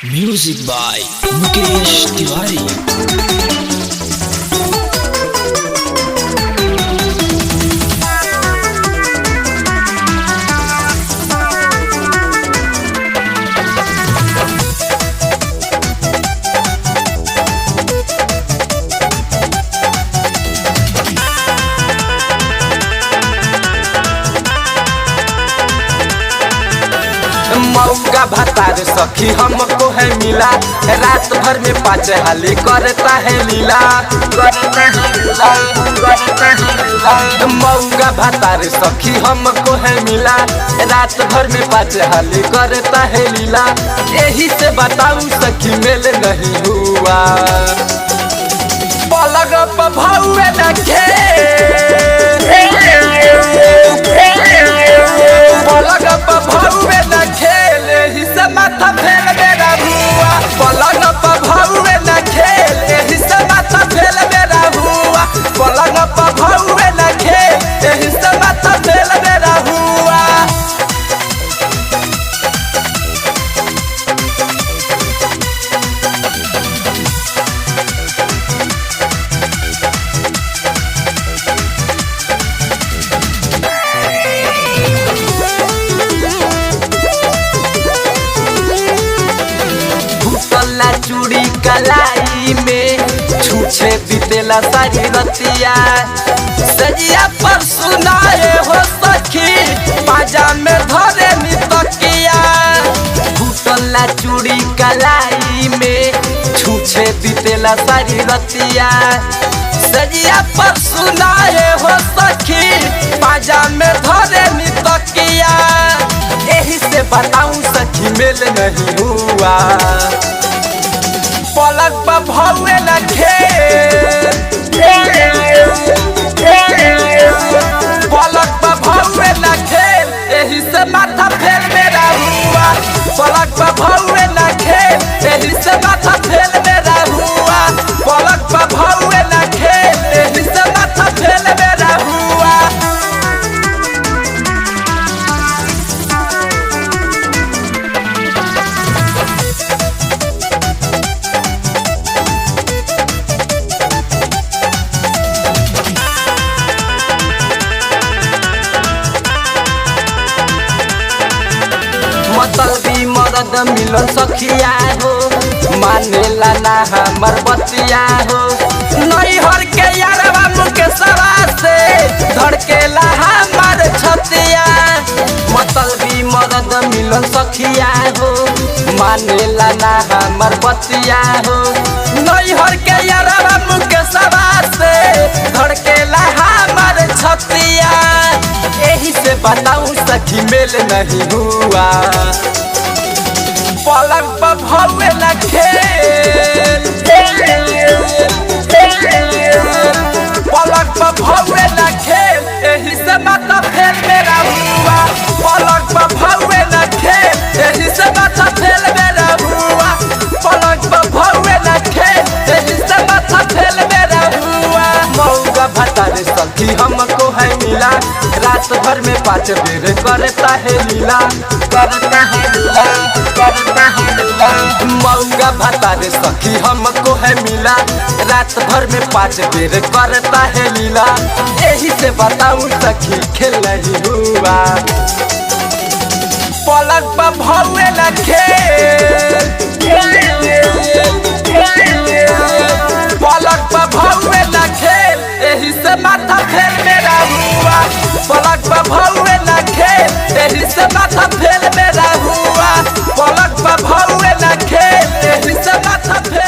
Music by Mukesh Tiwari. मौका भतार सखी हमको है मिला, रात भर में 5 हाली करता है लीला। मौका भतार सखी हमको है मिला, रात भर में 5 हाली करता है लीला। यही से बताऊं सखी मेल नहीं हुआ, पलग पर भौवे न पलग पर भौवे न खेल, यही से माथा फेल मेरा हुआ। पलग पर भौवे न खेल, यही से माथा फेल मेरा हुआ। पलग पर भौवे न खेल, यही से माथा फेल मेरा हुआ। भूतला चूड़ी कलाई में छूछे बीतेला सारी रतिया। सजिया पर सुनाए हो सखी, पाजा में धरे नी तकिया। भूतला चूड़ी कलाई में छूछे बीतेला सारी रतिया। सजिया पर सुनाए हो सखी, पाजा में धरे नी तकिया। यही से बताऊं सखी मेल नहीं हुआ, पलक पर भौवे न खेल। पलक पर भौवे न खेल, यही से माथा फेल मेरा हुआ। पलक पर भौवे न खेल, यही से माथा फेल मेरा हुआ। पलक पर भौवे न खेल, यही से माथा फेल मेरा हुआ। मतलबी मरद मिलन सखिया हो, मानेला ना हमर बतिया हो। नैहर के यारवा मुकेशवा से धड़केला हमर छतिया। मतलबी मरद मिलन सखिया हो, मानेला ना हमर बतिया हो। नैहर के यारवा मुकेशवा से धड़केला हमर छतिया। यही से बताऊं सखी मेल नहीं हुआ, पलक पर भौवे न खेल। पलक पर भौवे न खेल, यही से माथा फेल मेरा हुआ। पलक पर भौवे न खेल, यही से माथा फेल मेरा हुआ। पलक पर भौवे न खेल, यही से माथा फेल मेरा हुआ। मौका भतार सखी हमको है मिला, रात भर में 5 बेर करता है लीला। करता है लीला, करता है लीला। मौका भतार सखी हमको है मिला, रात भर में 5 बेर करता है लीला। यही से बताऊं सखी खेल नहीं हुआ, पलक पर भौवे न खेल। पलक पर भौवे न खेल, यही से माथा फेल मेरा हुआ। पलक पर भौवे न खेल, यही से माथा फेल मेरा हुआ। पलक पर भौवे न खेल, यही से माथा फेल